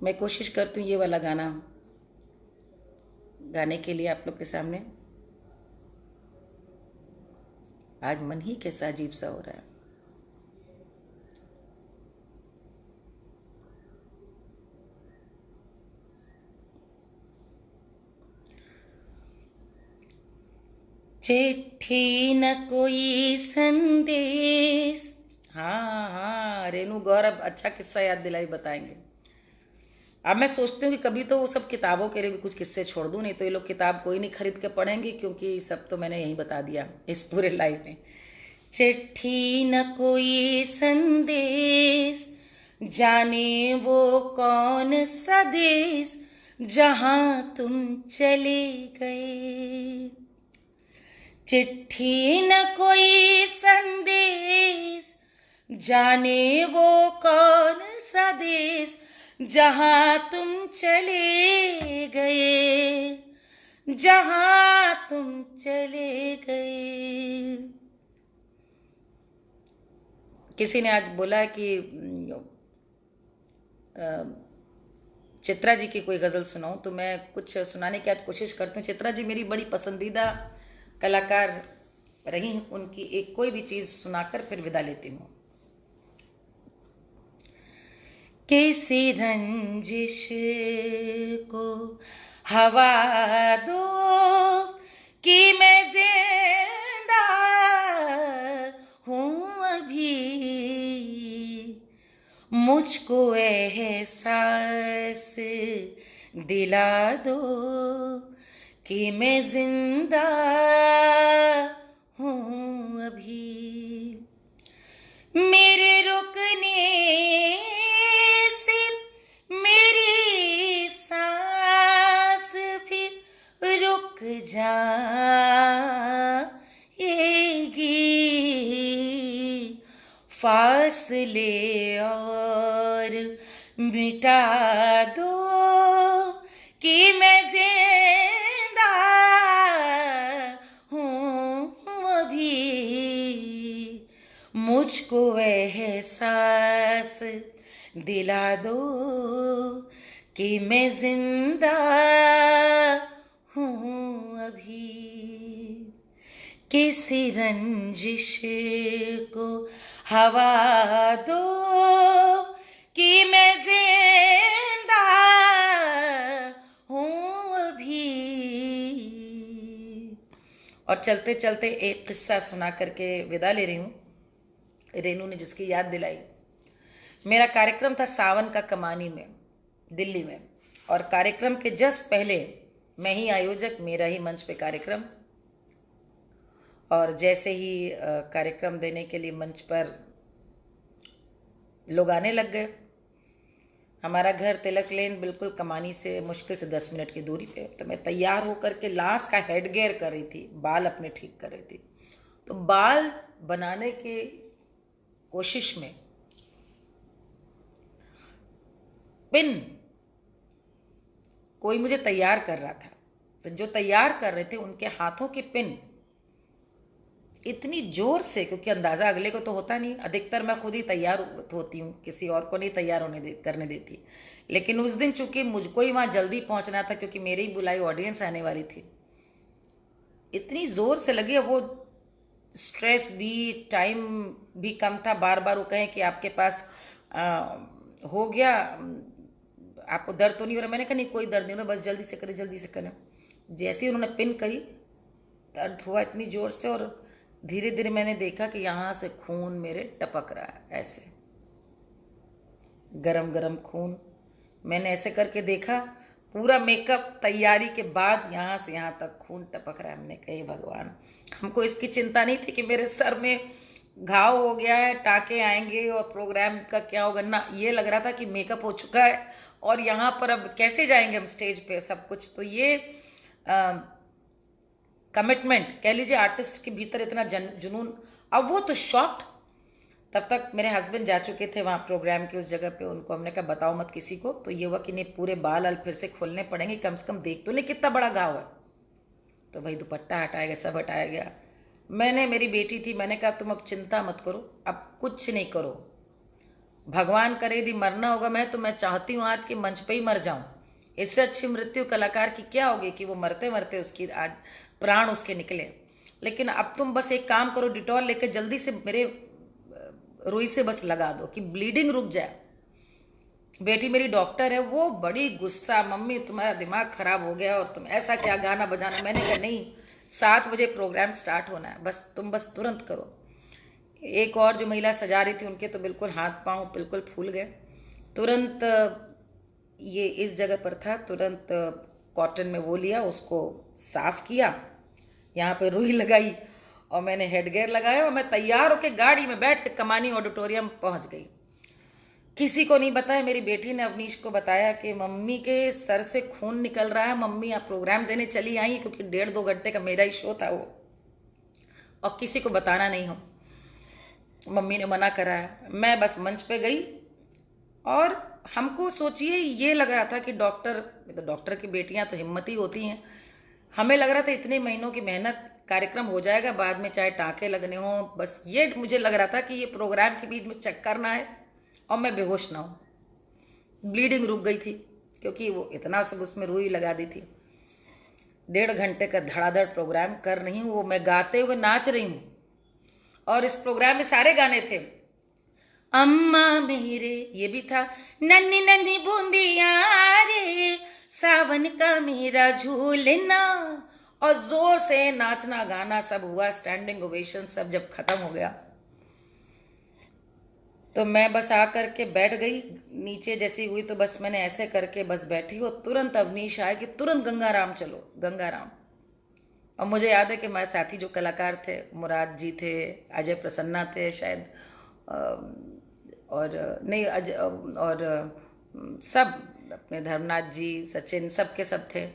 मैं कोशिश करती हूँ ये वाला गाना गाने के लिए आप लोग के सामने। आज मन ही कैसा अजीब सा हो रहा है। चिट्ठी न कोई संदेश। हाँ हाँ, रेनू गौरव अच्छा किस्सा याद दिलाई, बताएंगे। अब मैं सोचती हूँ कि कभी तो वो सब किताबों के लिए भी कुछ किस्से छोड़ दूँ, नहीं तो ये लोग किताब कोई नहीं खरीद के पढ़ेंगे, क्योंकि सब तो मैंने यही बता दिया इस पूरे लाइफ में। चिट्ठी न कोई संदेश, जाने वो कौन सा देश, जहां तुम चले गए। चिट्ठी न कोई संदेश, जाने वो कौन सा देश, जहां तुम चले गए, जहां तुम चले गए। किसी ने आज बोला कि चित्रा जी की कोई गज़ल सुनाऊं, तो मैं कुछ सुनाने की आज कोशिश करती हूँ। चित्रा जी मेरी बड़ी पसंदीदा कलाकार रही, उनकी एक कोई भी चीज़ सुनाकर फिर विदा लेती हूँ। किसी रंजिश को हवा दो कि मैं जिंदा हूँ अभी, मुझको एहसास दिला दो कि मैं जिंदा हूँ अभी। मेरे रुकने से मेरी सांस भी रुक जाएगी, फासले और मिटा दो कि मैं जिंदा हूँ अभी, मुझको एहसास दिला दो कि मैं जिंदा हूँ अभी। किसी रंजिश को हवा दो कि मैं जिंदा हूँ अभी। और चलते चलते एक किस्सा सुना करके विदा ले रही हूँ। रेनू ने जिसकी याद दिलाई, मेरा कार्यक्रम था सावन का कमानी में, दिल्ली में, और कार्यक्रम के जस्ट पहले मैं ही आयोजक, मेरा ही मंच पे कार्यक्रम। और जैसे ही कार्यक्रम देने के लिए मंच पर लोग आने लग गए, हमारा घर तिलक लेन बिल्कुल कमानी से मुश्किल से 10 मिनट की दूरी पे। तो मैं तैयार होकर के लास्ट का हेड गियर कर रही थी, बाल अपने ठीक कर रही थी। तो बाल बनाने की कोशिश में पिन कोई मुझे तैयार कर रहा था, तो जो तैयार कर रहे थे उनके हाथों की पिन इतनी जोर से, क्योंकि अंदाज़ा अगले को तो होता नहीं, अधिकतर मैं खुद ही तैयार होती हूँ, किसी और को नहीं तैयार करने देती। लेकिन उस दिन चूंकि मुझको ही वहाँ जल्दी पहुँचना था, क्योंकि मेरी ही बुलाई ऑडियंस आने वाली थी, इतनी ज़ोर से लगी। वो स्ट्रेस भी, टाइम भी कम था। बार बार वो कहें कि आपके पास हो गया, आपको दर्द तो नहीं हो रहा। मैंने कहा नहीं, कोई दर्द नहीं हो रहा, बस जल्दी से करें, जल्दी से करें। जैसे ही उन्होंने पिन करी, दर्द हुआ इतनी ज़ोर से, और धीरे धीरे मैंने देखा कि यहाँ से खून मेरे टपक रहा है, ऐसे गरम गरम खून। मैंने ऐसे करके देखा पूरा मेकअप तैयारी के बाद यहाँ से यहाँ तक खून टपक रहा है। हमने कही भगवान, हमको इसकी चिंता नहीं थी कि मेरे सर में घाव हो गया है, टाके आएंगे और प्रोग्राम का क्या होगा ना। ये लग रहा था कि मेकअप हो चुका है और यहाँ पर अब कैसे जाएंगे हम स्टेज पे, सब कुछ। तो ये कमिटमेंट कह लीजिए, आर्टिस्ट के भीतर इतना जुनून। अब वो तो शॉक्ड। तब तक मेरे हस्बैंड जा चुके थे वहाँ प्रोग्राम के उस जगह पे। उनको हमने कहा बताओ मत किसी को। तो ये हुआ कि नहीं, पूरे बाल अल फिर से खोलने पड़ेंगे, कम से कम देख तो ले कितना बड़ा घाव है। तो भाई दुपट्टा हटाया गया, सब हटाया गया। मैंने, मेरी बेटी थी, मैंने कहा तुम अब चिंता मत करो, अब कुछ नहीं करो, भगवान करे यदि मरना होगा मैं, तो मैं चाहती हूँ आज कि मंच पे ही मर जाऊं। इससे अच्छी मृत्यु कलाकार की क्या होगी कि वो मरते मरते उसकी आज प्राण उसके निकले। लेकिन अब तुम बस एक काम करो, डिटॉल लेकर जल्दी से मेरे रुई से बस लगा दो कि ब्लीडिंग रुक जाए। बेटी मेरी डॉक्टर है, वो बड़ी गुस्सा, मम्मी तुम्हारा दिमाग खराब हो गया और तुम ऐसा क्या गाना बजाना। मैंने कहा नहीं, 7 बजे प्रोग्राम स्टार्ट होना है, बस तुम बस तुरंत करो। एक और जो महिला सजा रही थी, उनके तो बिल्कुल हाथ पांव बिल्कुल फूल गए। तुरंत ये इस जगह पर था, तुरंत कॉटन में वो लिया, उसको साफ किया, यहाँ पे रुई लगाई और मैंने हेडगेयर लगाया और मैं तैयार होकर गाड़ी में बैठ के कमानी ऑडिटोरियम पहुंच गई। किसी को नहीं बताया। मेरी बेटी ने अवनीश को बताया कि मम्मी के सर से खून निकल रहा है, मम्मी आप प्रोग्राम देने चली आई, क्योंकि 1.5-2 घंटे का मेरा ही शो था वो, और किसी को बताना नहीं हो। मम्मी ने मना करा है। मैं बस मंच पे गई और हमको सोचिए ये लग रहा था कि डॉक्टर, तो डॉक्टर की बेटियां तो हिम्मती होती हैं। हमें लग रहा था इतने महीनों की मेहनत, कार्यक्रम हो जाएगा, बाद में चाहे टाँके लगने हों, बस ये मुझे लग रहा था कि ये प्रोग्राम के बीच में चक्कर ना है और मैं बेहोश ना हूँ। ब्लीडिंग रुक गई थी क्योंकि वो इतना सब उसमें रुई लगा दी थी। 1.5 घंटे का धड़ाधड़ प्रोग्राम कर रही हूँ, वो मैं गाते हुए नाच रही हूँ। और इस प्रोग्राम में सारे गाने थे, अम्मा मेरे, ये भी था, नन्ही नन्ही बूंदिया रे, सावन का मेरा झूलना, और जोर से नाचना गाना सब हुआ। स्टैंडिंग ओवेशन सब जब खत्म हो गया तो मैं बस आकर के बैठ गई नीचे। जैसी हुई तो बस मैंने ऐसे करके बस बैठी, और तुरंत अवनीश आया कि तुरंत गंगाराम चलो, गंगाराम। और मुझे याद है कि हमारे साथी जो कलाकार थे, मुराद जी थे, अजय प्रसन्ना थे शायद, और नहीं अजय, और सब अपने धर्मनाथ जी, सचिन, सब के सब थे,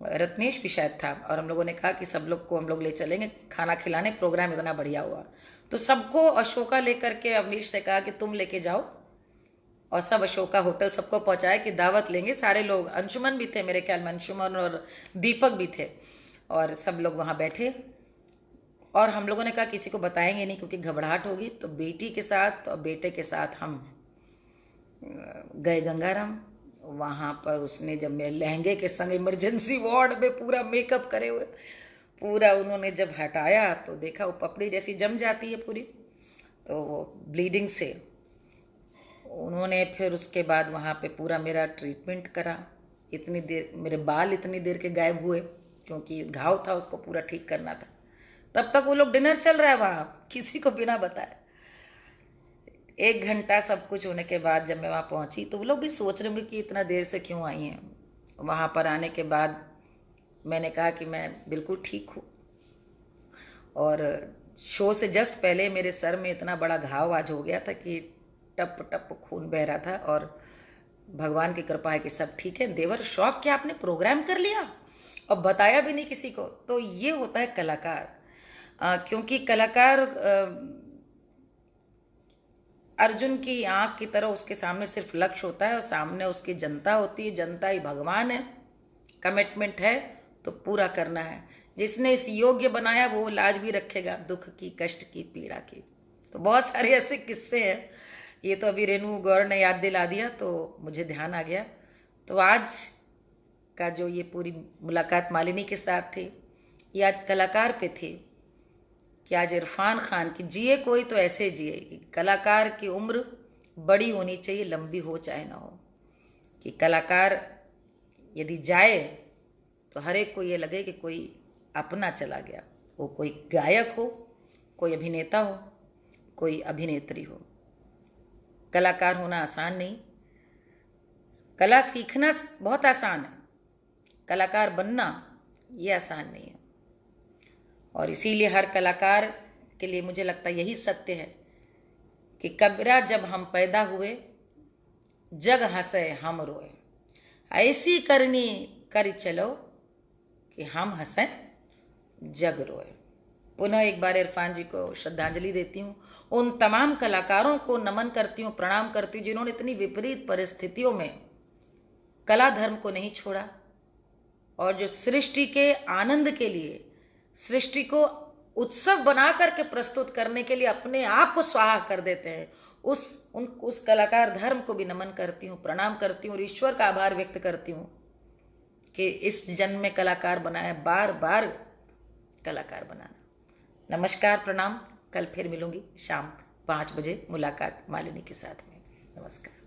रत्नेश भी शायद था। और हम लोगों ने कहा कि सब लोग को हम लोग ले चलेंगे खाना खिलाने, प्रोग्राम इतना बढ़िया हुआ। तो सबको अशोका लेकर के अवनीश से कहा कि तुम लेके जाओ, और सब अशोका होटल सबको पहुंचाया कि दावत लेंगे सारे लोग। अंशुमन भी थे मेरे ख्याल में, अंशुमन और दीपक भी थे, और सब लोग वहां बैठे। और हम लोगों ने कहा किसी को बताएंगे नहीं क्योंकि घबराहट होगी। तो बेटी के साथ और बेटे के साथ हम गए गंगाराम। वहां पर उसने जब मेरे लहंगे के संग इमरजेंसी वार्ड में पूरा मेकअप करे हुए, पूरा उन्होंने जब हटाया तो देखा वो पपड़ी जैसी जम जाती है पूरी, तो वो ब्लीडिंग से उन्होंने फिर उसके बाद वहाँ पे पूरा मेरा ट्रीटमेंट करा। इतनी देर मेरे बाल इतनी देर के गायब हुए क्योंकि घाव था, उसको पूरा ठीक करना था। तब तक वो लोग डिनर चल रहा है वहाँ, किसी को बिना बताए। 1 घंटा सब कुछ होने के बाद जब मैं वहाँ पहुँची तो वो लोग भी सोच रहे होंगे कि इतना देर से क्यों आई हैं। वहाँ पर आने के बाद मैंने कहा कि मैं बिल्कुल ठीक हूँ, और शो से जस्ट पहले मेरे सर में इतना बड़ा घाव आज हो गया था कि टप टप खून बह रहा था, और भगवान की कृपा है कि सब ठीक है। देवर शौक कि आपने प्रोग्राम कर लिया और बताया भी नहीं किसी को। तो ये होता है कलाकार, क्योंकि कलाकार अर्जुन की आंख की तरह, उसके सामने सिर्फ लक्ष्य होता है और सामने उसकी जनता होती है। जनता ही भगवान है। कमिटमेंट है तो पूरा करना है। जिसने इस योग्य बनाया वो लाज भी रखेगा, दुख की, कष्ट की, पीड़ा की। तो बहुत सारे ऐसे किस्से हैं। ये तो अभी रेणु गौर ने याद दिला दिया तो मुझे ध्यान आ गया। तो आज का जो ये पूरी मुलाकात मालिनी के साथ थी, ये आज कलाकार पे थी कि आज इरफान खान की जिए कोई तो ऐसे जिए कि कलाकार की उम्र बड़ी होनी चाहिए, लंबी हो चाहे ना हो। कि कलाकार यदि जाए तो हर एक को ये लगे कि कोई अपना चला गया। वो कोई गायक हो, कोई अभिनेता हो, कोई अभिनेत्री हो। कलाकार होना आसान नहीं। कला सीखना बहुत आसान है, कलाकार बनना ये आसान नहीं है। और इसीलिए हर कलाकार के लिए मुझे लगता है यही सत्य है कि कबीरा जब हम पैदा हुए, जग हंसे हम रोए, ऐसी करनी कर चलो कि हम हंसें जग रोए। पुनः एक बार इरफान जी को श्रद्धांजलि देती हूँ, उन तमाम कलाकारों को नमन करती हूँ, प्रणाम करती हूँ जिन्होंने इतनी विपरीत परिस्थितियों में कला धर्म को नहीं छोड़ा और जो सृष्टि के आनंद के लिए, सृष्टि को उत्सव बना करके प्रस्तुत करने के लिए अपने आप को स्वाहा कर देते हैं। उस कलाकार धर्म को भी नमन करती हूँ, प्रणाम करती हूँ और ईश्वर का आभार व्यक्त करती हूँ कि इस जन्म में कलाकार बनाया, बार बार कलाकार बनाना। नमस्कार, प्रणाम। कल फिर मिलूंगी शाम 5 बजे मुलाकात मालिनी के साथ में। नमस्कार।